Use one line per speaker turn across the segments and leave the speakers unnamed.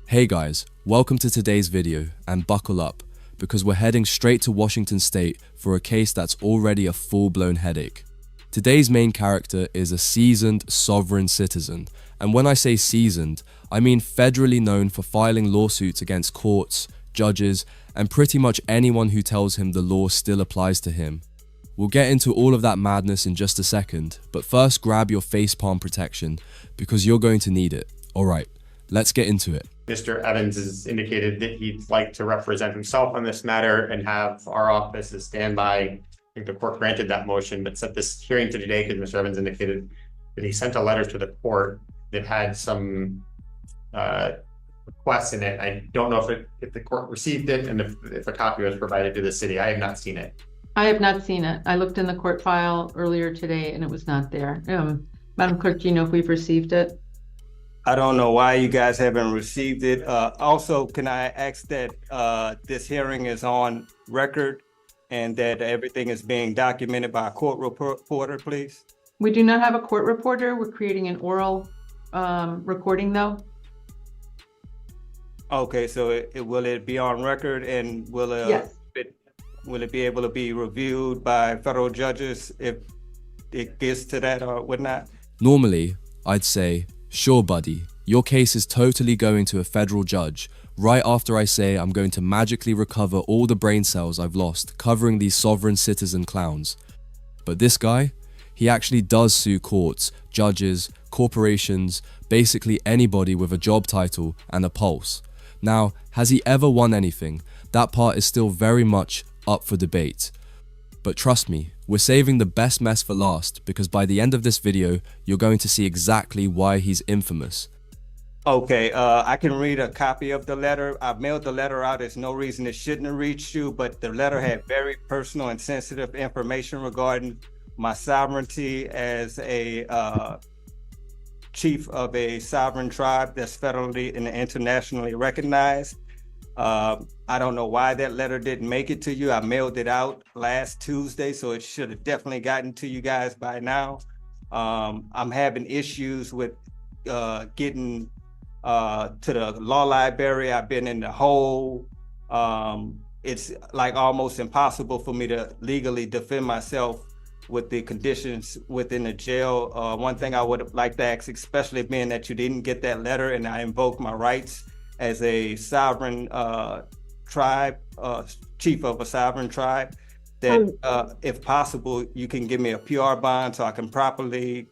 Hey guys, welcome to today's video and buckle up because we're heading straight to Washington State for a case that's already a full-blown headache. Today's main character is a seasoned sovereign citizen, and when I say seasoned, I mean federally known for filing lawsuits against courts, judges, and pretty much anyone who tells him the law still applies to him. We'll get into all of that madness in just a second, but first grab your facepalm protection because you're going to need it. Alright, let's get into it.
Mr. Evans has indicated that he'd like to represent himself on this matter and have our office as standby. I think the court granted that motion, but set this hearing to today because Mr. Evans indicated that he sent a letter to the court that had some requests in it. I don't know if the court received it and if a copy was provided to the city. I have not seen it.
I have not seen it. I looked in the court file earlier today and it was not there. Madam Clerk, do you know if we've received it?
I don't know why you guys haven't received it. Also, can I ask that this hearing is on record and that everything is being documented by a court reporter, please?
We do not have a court reporter. We're creating an oral recording though.
Okay, so will it be on record and
Yes.
Will it be able to be reviewed by federal judges if it gets to that or whatnot?
Normally, I'd say, sure buddy, your case is totally going to a federal judge right after I say I'm going to magically recover all the brain cells I've lost covering these sovereign citizen clowns. But this guy, he actually does sue courts, judges, corporations, basically anybody with a job title and a pulse. Now, has he ever won anything? That part is still very much up for debate. But trust me, we're saving the best mess for last because by the end of this video, you're going to see exactly why he's infamous.
Okay, I can read a copy of the letter. I mailed the letter out. There's no reason it shouldn't have reached you, but the letter had very personal and sensitive information regarding my sovereignty as a chief of a sovereign tribe that's federally and internationally recognized. I don't know why that letter didn't make it to you. I mailed it out last Tuesday, so it should have definitely gotten to you guys by now. I'm having issues with getting to the law library. I've been in the hole. It's like almost impossible for me to legally defend myself with the conditions within the jail. One thing I would like to ask, especially being that you didn't get that letter and I invoked my rights as a sovereign tribe, chief of a sovereign tribe, that if possible, you can give me a PR bond so I can properly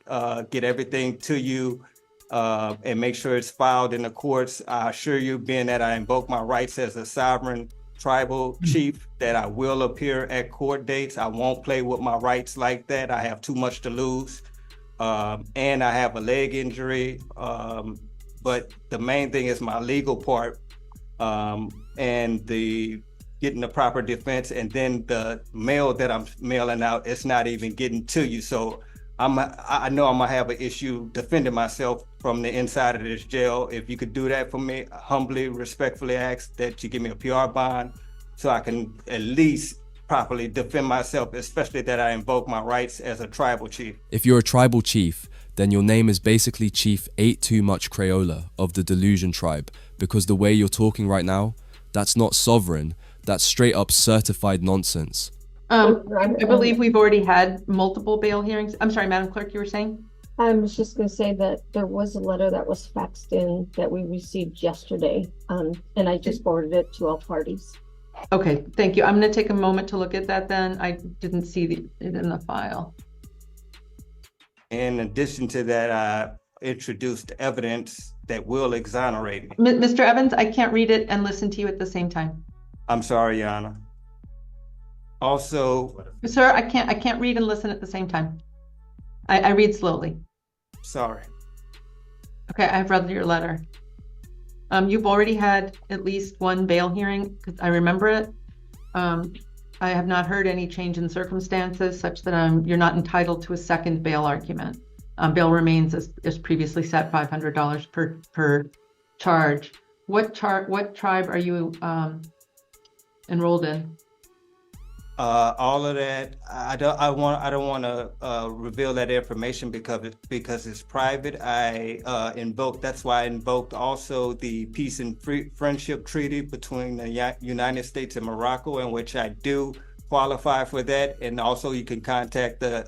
get everything to you and make sure it's filed in the courts. I assure you, being that I invoke my rights as a sovereign tribal chief, that I will appear at court dates. I won't play with my rights like that. I have too much to lose. And I have a leg injury. But the main thing is my legal part and the getting the proper defense, and then the mail that I'm mailing out, it's not even getting to you. So I know I'm gonna have an issue defending myself from the inside of this jail. If you could do that for me, I humbly, respectfully ask that you give me a PR bond so I can at least properly defend myself, especially that I invoke my rights as a tribal chief.
If you're a tribal chief, then your name is basically Chief Ate Too Much Crayola of the Delusion tribe, because the way you're talking right now, that's not sovereign, that's straight up certified nonsense.
I believe we've already had multiple bail hearings. I'm sorry, Madam Clerk, you were saying?
I was just going to say that there was a letter that was faxed in that we received yesterday, and I just forwarded it to all parties.
Okay, thank you. I'm going to take a moment to look at that then. I didn't see it in the file.
In addition to that, I introduced evidence that will exonerate me.
Mr. Evans, I can't read it and listen to you at the same time.
I'm sorry, Your Honor. Also,
Sir, I can't read and listen at the same time. I read slowly.
sorry.
Okay, I've read your letter. You've already had at least one bail hearing, because I remember it. I have not heard any change in circumstances such that you're not entitled to a second bail argument. Bail remains as previously set, $500 per charge. What tribe are you enrolled in?
All of that, I don't want to reveal that information because it's private. That's why I invoked also the Peace and Friendship Treaty between the United States and Morocco, in which I do qualify for that. And also you can contact the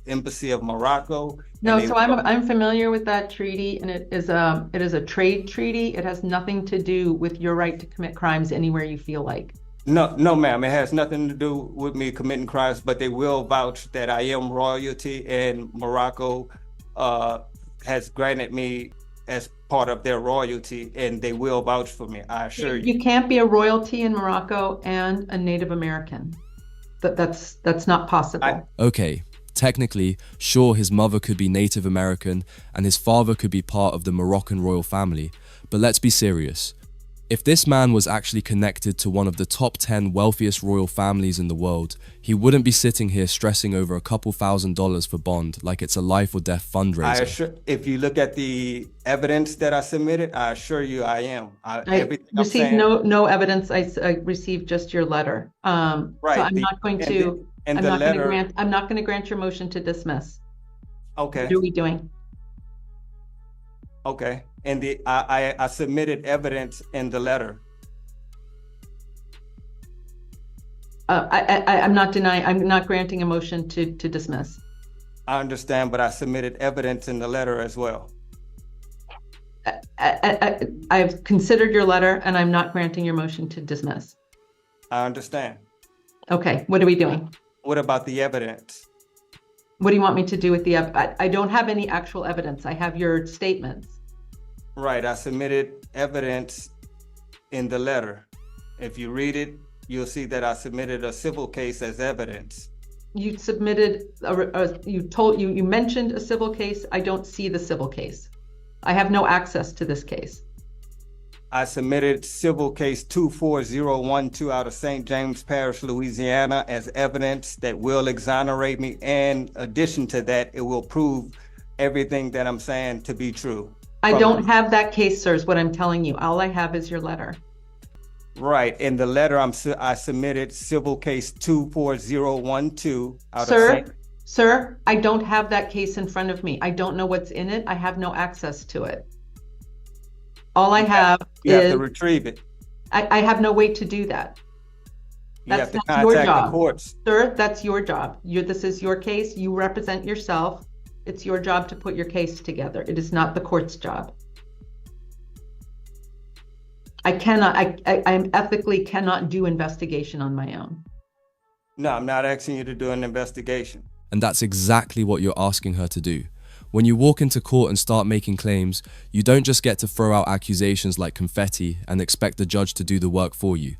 Embassy of Morocco.
No, so I'm familiar with that treaty, and it is a trade treaty. It has nothing to do with your right to commit crimes anywhere you feel like.
No, ma'am. It has nothing to do with me committing crimes, but they will vouch that I am royalty, and Morocco has granted me as part of their royalty, and they will vouch for me. I assure you.
You can't be a royalty in Morocco and a Native American. That's not possible.
Okay, technically, sure, his mother could be Native American and his father could be part of the Moroccan royal family, but let's be serious. If this man was actually connected to one of the top 10 wealthiest royal families in the world, he wouldn't be sitting here stressing over a couple $1,000s for bond like it's a life or death fundraiser.
If you look at the evidence that I submitted, I assure you I am.
I received no evidence. I received just your letter.
Right.
So I'm not going to grant your motion to dismiss.
Okay.
What are we doing?
Okay. And I submitted evidence in the letter.
I'm not denying. I'm not granting a motion to dismiss.
I understand, but I submitted evidence in the letter as well.
I've considered your letter, and I'm not granting your motion to dismiss.
I understand.
Okay. What are we doing?
What about the evidence?
What do you want me to do with the evidence? I don't have any actual evidence. I have your statements.
Right, I submitted evidence in the letter. If you read it, you'll see that I submitted a civil case as evidence.
You submitted, you mentioned a civil case. I don't see the civil case. I have no access to this case.
I submitted civil case 24012 out of St. James Parish, Louisiana as evidence that will exonerate me. And in addition to that, it will prove everything that I'm saying to be true.
I don't have that case, sir, is what I'm telling you. All I have is your letter.
Right. In the letter, I submitted civil case 24012 out
of Sir, I don't have that case in front of me. I don't know what's in it. I have no access to it. All I have is...
You have to retrieve it.
I have no way to do that.
You have to contact the courts.
Sir, that's your job. This is your case. You represent yourself. It's your job to put your case together. It is not the court's job. I ethically cannot do investigation on my own.
No, I'm not asking you to do an investigation.
And that's exactly what you're asking her to do. When you walk into court and start making claims, you don't just get to throw out accusations like confetti and expect the judge to do the work for you.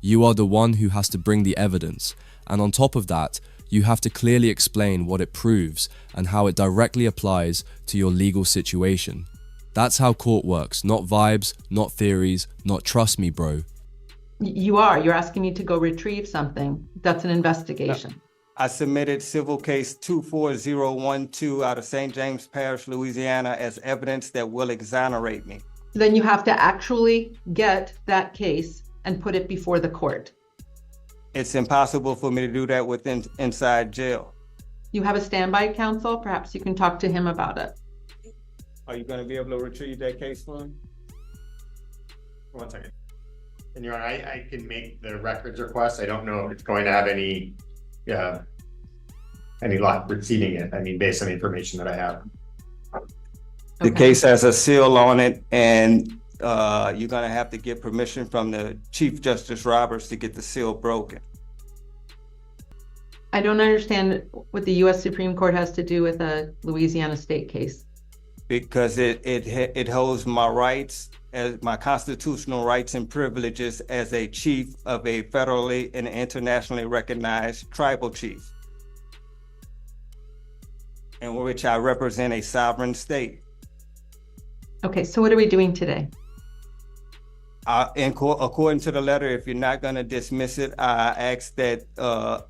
You are the one who has to bring the evidence. And on top of that, you have to clearly explain what it proves and how it directly applies to your legal situation. That's how court works, not vibes, not theories, not trust me, bro.
You're asking me to go retrieve something. That's an investigation.
No. I submitted civil case 24012 out of St. James Parish, Louisiana as evidence that will exonerate me.
Then you have to actually get that case and put it before the court.
It's impossible for me to do that inside jail.
You have a standby counsel. Perhaps you can talk to him about it.
Are you going to be able to retrieve that case for me?
1 second. And Your Honor, I can make the records request. I don't know if it's going to have any luck receiving it. I mean, based on the information that I have.
The case has a seal on it, and you're going to have to get permission from the Chief Justice Roberts to get the seal broken.
I don't understand what the U.S. Supreme Court has to do with a Louisiana state case.
Because it holds my rights, as my constitutional rights and privileges as a chief of a federally and internationally recognized tribal chief, in which I represent a sovereign state.
Okay, so what are we doing today?
According to the letter, if you're not going to dismiss it, I asked that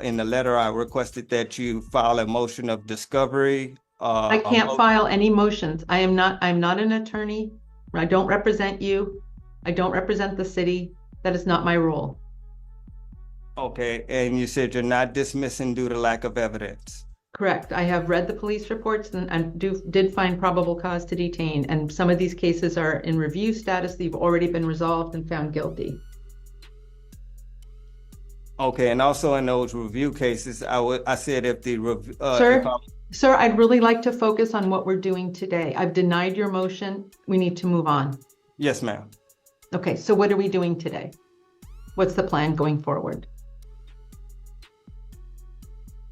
in the letter I requested that you file a motion of discovery.
I can't file any motions. I'm not an attorney. I don't represent you. I don't represent the city. That is not my role.
Okay, and you said you're not dismissing due to lack of evidence.
Correct. I have read the police reports and did find probable cause to detain. And some of these cases are in review status. They've already been resolved and found guilty.
Okay, and also in those review cases, I said if the
Sir, I'd really like to focus on what we're doing today. I've denied your motion. We need to move on.
Yes, ma'am.
Okay, so what are we doing today? What's the plan going forward?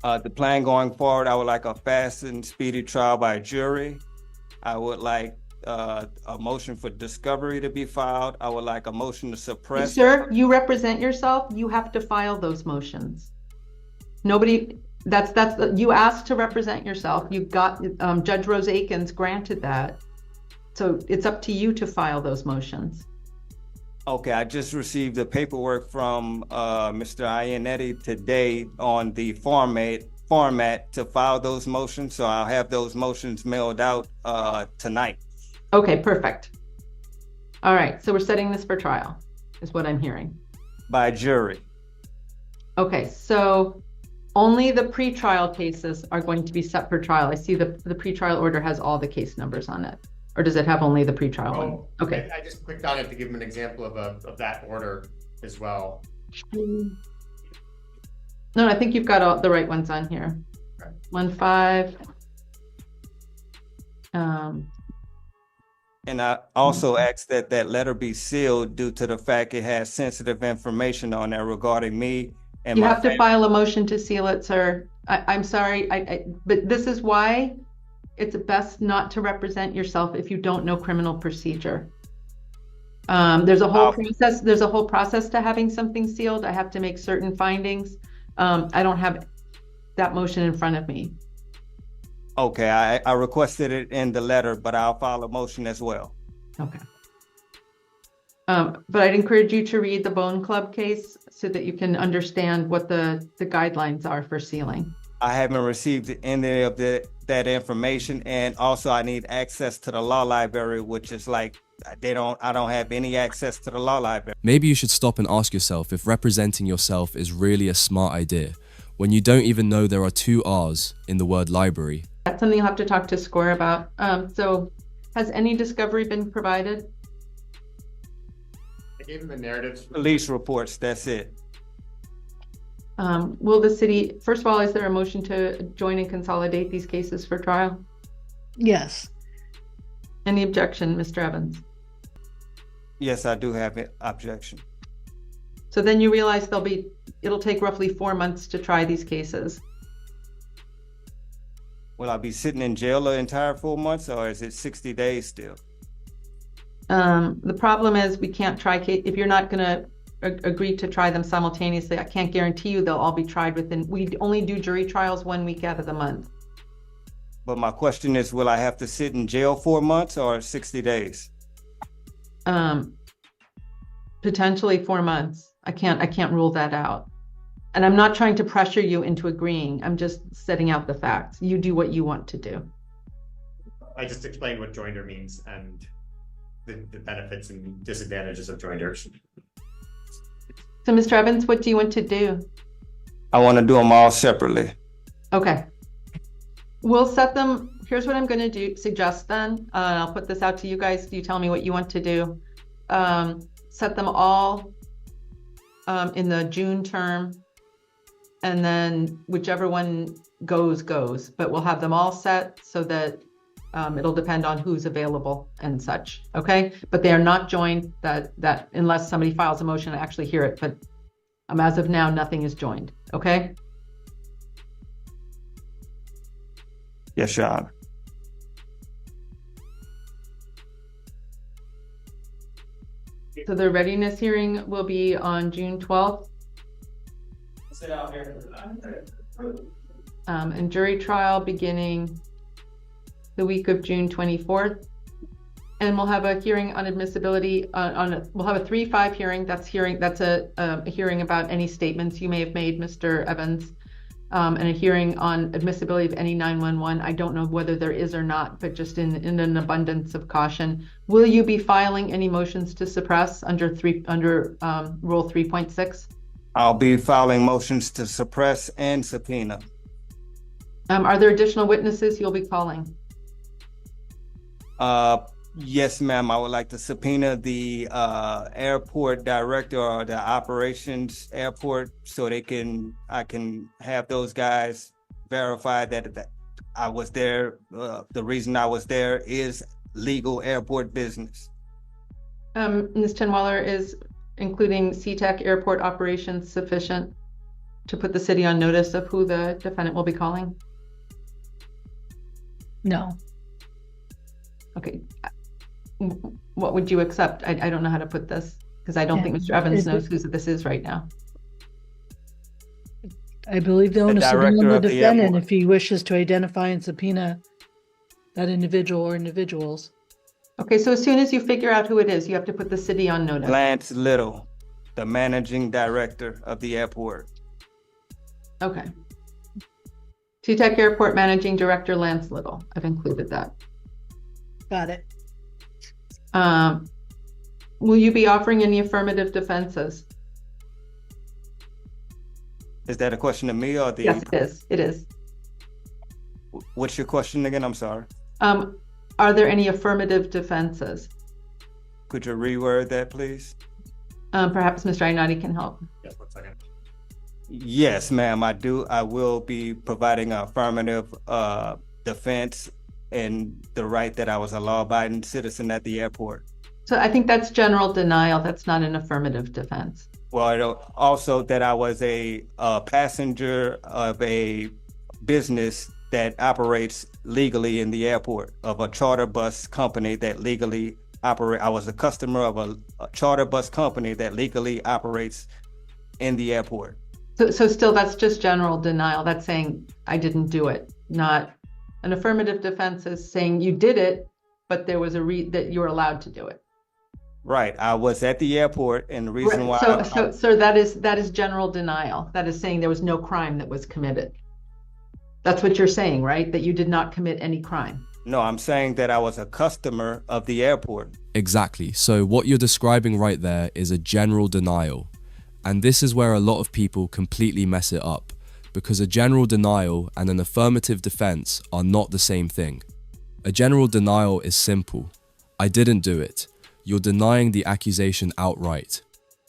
The plan going forward, I would like a fast and speedy trial by jury. I would like a motion for discovery to be filed. I would like a motion to suppress.
Sir, you represent yourself. You have to file those motions. Nobody, you asked to represent yourself. You got, Judge Rose Akins granted that. So it's up to you to file those motions.
Okay, I just received the paperwork from Mr. Iannetti today on the format to file those motions. So I'll have those motions mailed out tonight.
Okay, perfect. All right, so we're setting this for trial, is what I'm hearing.
By jury.
Okay, so only the pretrial cases are going to be set for trial. I see the pretrial order has all the case numbers on it. Or does it have only the pretrial one? Okay.
I just clicked on it to give him an example of that order as well.
No, I think you've got all the right ones on here.
Okay.
1-5.
And I also asked that that letter be sealed due to the fact it has sensitive information on there regarding me and
You
my
have to
family.
file a motion to seal it, sir. I'm sorry, but this is why it's best not to represent yourself if you don't know criminal procedure. There's a whole process. There's a whole process to having something sealed. I have to make certain findings. I don't have that motion in front of me.
Okay, I requested it in the letter, but I'll file a motion as well.
Okay. But I'd encourage you to read the Bone Club case so that you can understand what the guidelines are for sealing.
I haven't received any of that information, and also I need access to the law library, which is like I don't have any access to the law library.
Maybe you should stop and ask yourself if representing yourself is really a smart idea, when you don't even know there are 2 R's in the word library.
That's something you'll have to talk to Square about. So has any discovery been provided?
I gave him the narratives.
Police reports, that's it.
Will the city, first of all, is there a motion to join and consolidate these cases for trial?
Yes.
Any objection, Mr. Evans?
Yes, I do have an objection.
So then you realize it'll take roughly 4 months to try these cases.
Will I be sitting in jail the entire 4 months, or is it 60 days still?
The problem is we can't try if you're not going to agree to try them simultaneously. I can't guarantee you they'll all be tried we only do jury trials 1 week out of the month.
But my question is, will I have to sit in jail 4 months or 60 days?
Potentially 4 months. I can't rule that out. And I'm not trying to pressure you into agreeing. I'm just setting out the facts. You do what you want to do.
I just explained what joinder means and the benefits and disadvantages of joinders.
So Mr. Evans, what do you want to do?
I want to do them all separately.
Okay. We'll set them, here's what I'm going to suggest then. I'll put this out to you guys. You tell me what you want to do. Set them all in the June term, and then whichever one goes. But we'll have them all set so that it'll depend on who's available and such. Okay, but they are not joined. That unless somebody files a motion, I actually hear it. But as of now, nothing is joined. Okay.
Yes, Your Honor.
So the readiness hearing will be on June 12th. And jury trial beginning the week of June 24th. And we'll have a hearing on admissibility we'll have a 3-5 hearing. That's a hearing about any statements you may have made, Mr. Evans. And a hearing on admissibility of any 911. I don't know whether there is or not, but just in an abundance of caution. Will you be filing any motions to suppress under Rule 3.6?
I'll be filing motions to suppress and subpoena.
Are there additional witnesses you'll be calling?
Yes, ma'am. I would like to subpoena the airport director or the operations airport so I can have those guys verify that I was there. The reason I was there is legal airport business.
Ms. Chenwaller, is including SeaTac airport operations sufficient to put the city on notice of who the defendant will be calling?
No.
Okay. What would you accept? I don't know how to put this because I don't think Mr. Evans knows who this is right now.
I believe the onus is
director
on the
of the
defendant
airport.
if he wishes to identify and subpoena that individual or individuals.
Okay, so as soon as you figure out who it is, you have to put the city on notice.
Lance Little, the managing director of the airport.
Okay. SeaTac Airport Managing Director Lance Little. I've included that.
Got it.
Will you be offering any affirmative defenses?
Is that a question to me or the?
Yes, it is. It is.
What's your question again? I'm sorry.
Are there any affirmative defenses?
Could you reword that, please?
Perhaps Mr. Ainati can help.
Yes, 1 second.
Yes, ma'am, I do. I will be providing an affirmative defense and the right that I was a law-abiding citizen at the airport.
So I think that's general denial. That's not an affirmative defense.
Well, also that I was a passenger of a business that operates legally in the airport, of a charter bus company that legally operate. I was a customer of a charter bus company that legally operates in the airport.
So still, that's just general denial. That's saying I didn't do it. Not an affirmative defense is saying you did it, but there was that you were allowed to do it.
Right. I was at the airport, and the reason why.
So that is general denial. That is saying there was no crime that was committed. That's what you're saying, right? That you did not commit any crime.
No, I'm saying that I was a customer of the airport.
Exactly. So what you're describing right there is a general denial. And this is where a lot of people completely mess it up, because a general denial and an affirmative defense are not the same thing. A general denial is simple. I didn't do it. You're denying the accusation outright.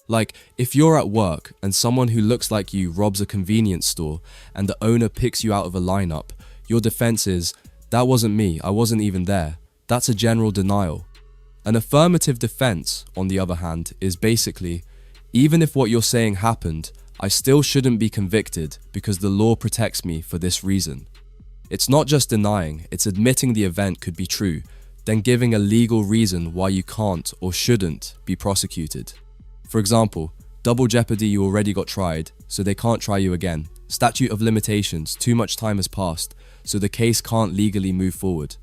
Like, if you're at work and someone who looks like you robs a convenience store and the owner picks you out of a lineup, your defense is, that wasn't me, I wasn't even there. That's a general denial. An affirmative defense, on the other hand, is basically, even if what you're saying happened, I still shouldn't be convicted because the law protects me for this reason. It's not just denying, it's admitting the event could be true, then giving a legal reason why you can't or shouldn't be prosecuted. For example, double jeopardy, you already got tried, so they can't try you again. Statute of limitations, too much time has passed, so the case can't legally move forward.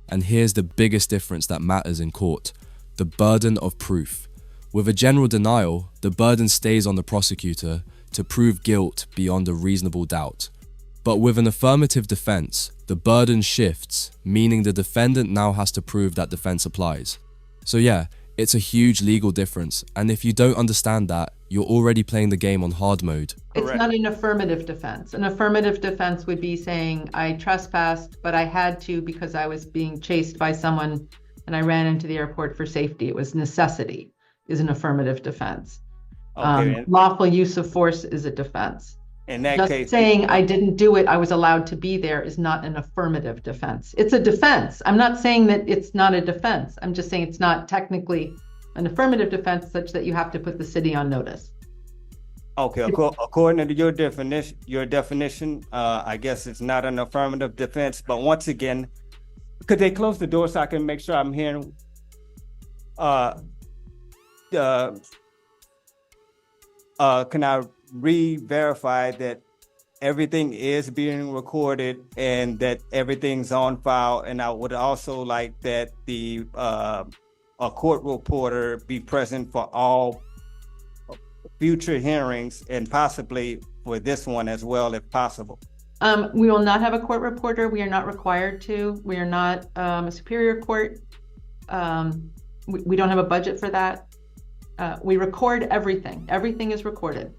And here's the biggest difference that matters in court: the burden of proof. With a general denial, the burden stays on the prosecutor to prove guilt beyond a reasonable doubt. But with an affirmative defense, the burden shifts, meaning the defendant now has to prove that defense applies. So yeah, it's a huge legal difference, and if you don't understand that, you're already playing the game on hard mode.
It's not an affirmative defense. An affirmative defense would be saying, I trespassed, but I had to because I was being chased by someone and I ran into the airport for safety. It was necessity, is an affirmative defense.
Okay.
Lawful use of force is a defense.
In that
Just
case,
saying I didn't do it, I was allowed to be there, is not an affirmative defense. It's a defense. I'm not saying that it's not a defense. I'm just saying it's not technically an affirmative defense such that you have to put the city on notice.
okay, according to your definition, I guess it's not an affirmative defense. But once again, could they close the door so I can make sure I'm hearing? Can I re-verify that everything is being recorded and that everything's on file? And I would also like that a court reporter be present for all future hearings and possibly for this one as well, if possible.
We will not have a court reporter. We are not required to. We are not a superior court. We don't have a budget for that. We record everything. Everything is recorded.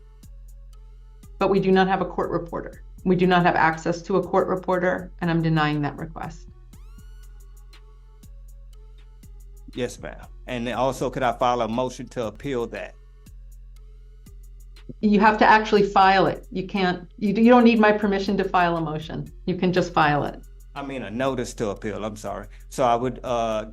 but we do not have a court reporter. We do not have access to a court reporter, and I'm denying that request.
Yes, ma'am. And then also, could I file a motion to appeal that?
You have to actually file it. You can't, you don't need my permission to file a motion. You can just file it.
I mean, a notice to appeal, I'm sorry. So I would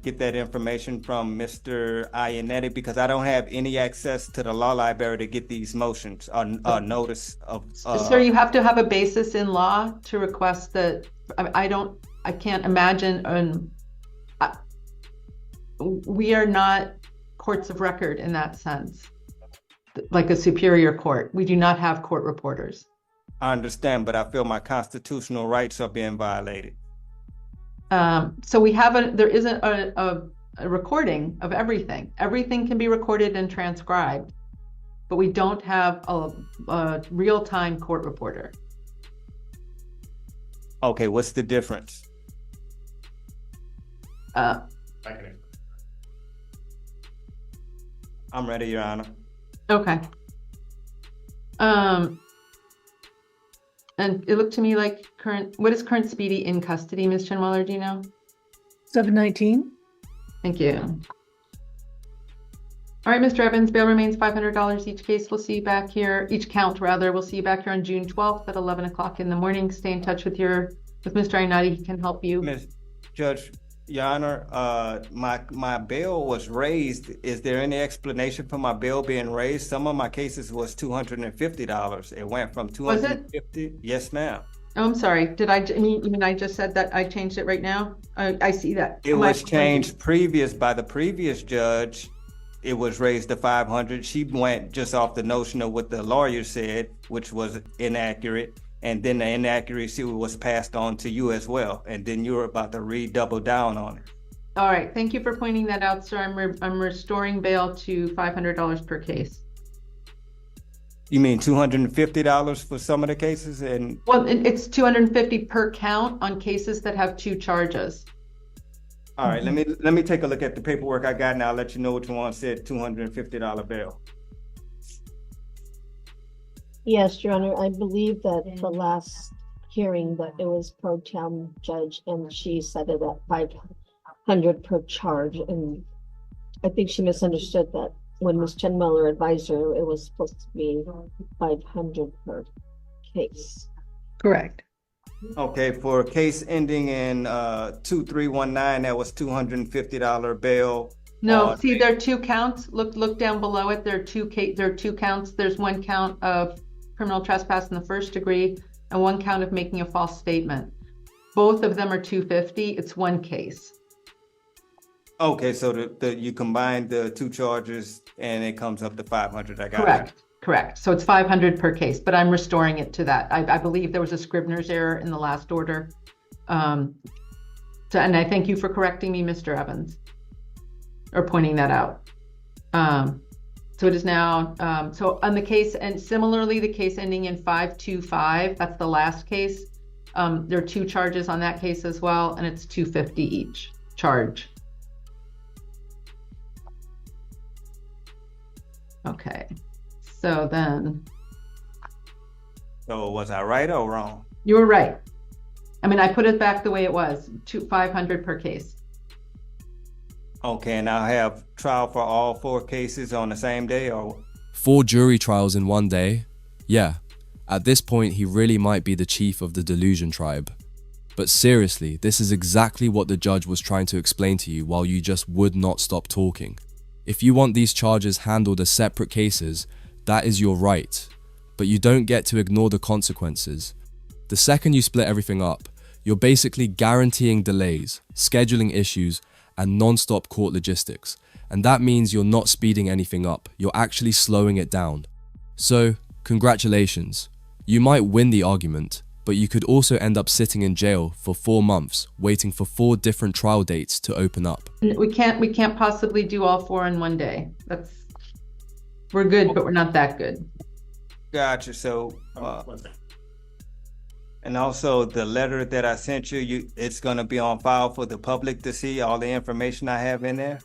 get that information from Mr. Ionetti because I don't have any access to the law library to get these motions or notice of.
Sir, you have to have a basis in law to request that. I can't imagine, we are not courts of record in that sense, like a superior court. We do not have court reporters.
I understand, but I feel my constitutional rights are being violated.
So there is a recording of everything. Everything can be recorded and transcribed, but we don't have a real-time court reporter.
Okay, what's the difference? I'm ready, Your Honor.
Okay. And it looked to me like what is current speedy in custody, Ms. Chinweller, do you know?
719.
Thank you. All right, Mr. Evans, bail remains $500 each case. We'll see you back here, each count rather. We'll see you back here on June 12th at 11 o'clock in the morning. Stay in touch with Mr. Ionetti. He can help you.
Ms. Judge, Your Honor, my bail was raised. Is there any explanation for my bail being raised? Some of my cases was $250. It went from $250.
Was it?
Yes, ma'am.
Oh, I'm sorry. You mean I just said that I changed it right now? I see that.
It was changed by the previous judge. It was raised to $500. She went just off the notion of what the lawyer said, which was inaccurate. And then the inaccuracy was passed on to you as well. And then you were about to redouble down on it.
All right. Thank you for pointing that out, sir. I'm restoring bail to $500 per case.
You mean $250 for some of the cases? And
well, it's $250 per count on cases that have 2 charges.
All right. Let me take a look at the paperwork I got, and I'll let you know which one said $250 bail.
Yes, Your Honor, I believe that the last hearing that it was pro tem judge and she said it at 500 per charge. And I think she misunderstood that when Ms. Chinweller advised her, it was supposed to be 500 per case.
Correct.
Okay, for a case ending in 2319, that was $250 bail.
No, see, there are 2 counts. Look down below it. There are 2 counts. There's 1 count of criminal trespass in the 1st degree and 1 count of making a false statement. Both of them are $250. It's 1 case.
Okay, so you combine the 2 charges and it comes up to 500. I got
Correct.
it.
Correct. So it's 500 per case, but I'm restoring it to that. I believe there was a Scribner's error in the last order. And I thank you for correcting me, Mr. Evans, or pointing that out. So it is now, so on the case, and similarly, the case ending in 525, that's the last case. There are 2 charges on that case as well, and it's $250 each charge. Okay, so then.
So was I right or wrong?
You were right. I mean, I put it back the way it was, 500 per case.
Okay, and I'll have trial for all 4 cases on the same day, or?
4 jury trials in one day? Yeah, at this point he really might be the chief of the delusion tribe. But seriously, this is exactly what the judge was trying to explain to you while you just would not stop talking. If you want these charges handled as separate cases, that is your right. But you don't get to ignore the consequences. The second you split everything up, you're basically guaranteeing delays, scheduling issues, and non-stop court logistics. And that means you're not speeding anything up, you're actually slowing it down. So, congratulations. You might win the argument, but you could also end up sitting in jail for 4 months, waiting for 4 different trial dates to open up.
We can't possibly do all 4 in one day. We're good, but we're not that good.
Gotcha. So, and also the letter that I sent you, it's going to be on file for the public to see all the information I have in there?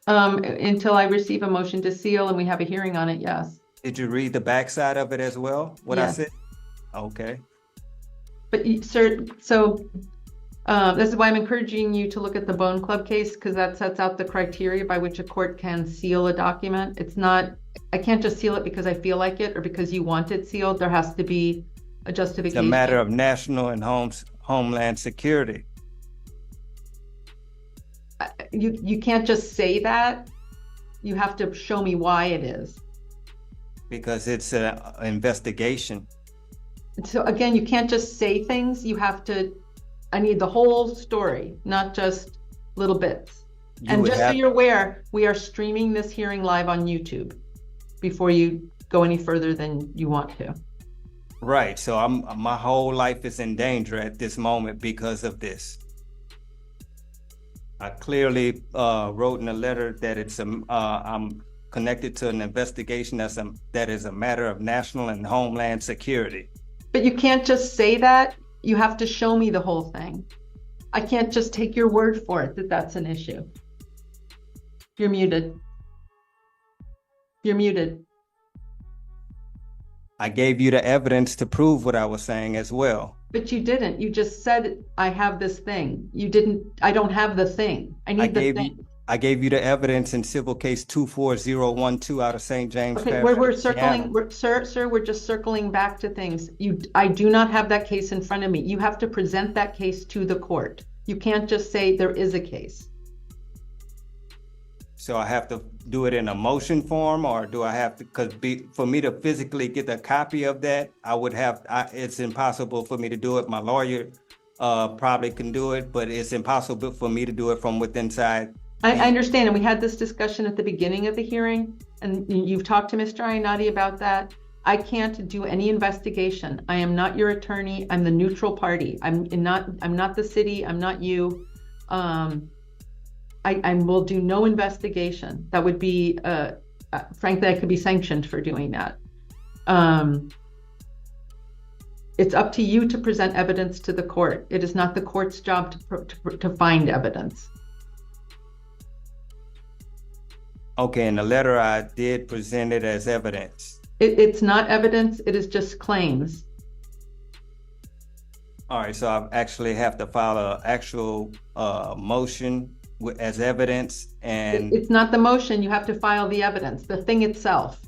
Until I receive a motion to seal and we have a hearing on it, yes.
Did you read the backside of it as well? What I
Yes.
said? Okay.
But sir, so this is why I'm encouraging you to look at the Bone Club case, because that sets out the criteria by which a court can seal a document. It's not, I can't just seal it because I feel like it or because you want it sealed. There has to be a
It's
justification.
a matter of national and homeland security.
You can't just say that. You have to show me why it is.
Because it's an investigation.
So again, you can't just say things. You have to, I need the whole story, not just little bits.
You
And
would
just so
have-
you're aware, we are streaming this hearing live on YouTube before you go any further than you want to.
Right, so my whole life is in danger at this moment because of this. I clearly wrote in a letter that I'm connected to an investigation that is a matter of national and homeland security.
But you can't just say that. You have to show me the whole thing. I can't just take your word for it that that's an issue. You're muted. You're muted.
I gave you the evidence to prove what I was saying as well.
But you didn't. You just said, I have this thing. You didn't, I don't have the thing. I need the thing.
I gave you the evidence in civil case 24012 out of St. James.
Okay,
Parish,
we're
Louisiana.
circling, sir, we're just circling back to things. I do not have that case in front of me. You have to present that case to the court. You can't just say there is a case.
So I have to do it in a motion form, or do I have to, for me to physically get a copy of that, it's impossible for me to do it. My lawyer probably can do it, but it's impossible for me to do it from within inside.
I understand, and we had this discussion at the beginning of the hearing, and you've talked to Mr. Iannotti about that. I can't do any investigation. I am not your attorney. I'm the neutral party. I'm not the city. I'm not you. I will do no investigation. That would be, frankly, I could be sanctioned for doing that. It's up to you to present evidence to the court. It is not the court's job to find evidence.
Okay, in the letter I did present it as evidence.
It's not evidence, it is just claims.
All right, so I actually have to file an actual motion as evidence, and
It's not the motion, you have to file the evidence, the thing itself.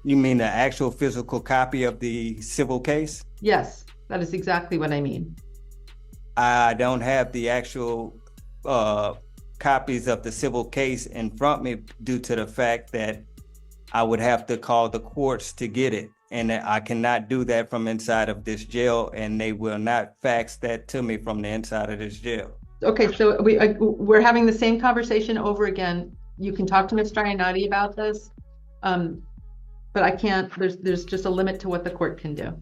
you mean the actual physical copy of the civil case?
Yes, that is exactly what I mean.
I don't have the actual copies of the civil case in front of me due to the fact that I would have to call the courts to get it. And I cannot do that from inside of this jail, and they will not fax that to me from the inside of this jail.
Okay, so we're having the same conversation over again. You can talk to Mr. Iannotti about this, but I can't, there's just a limit to what the court can do.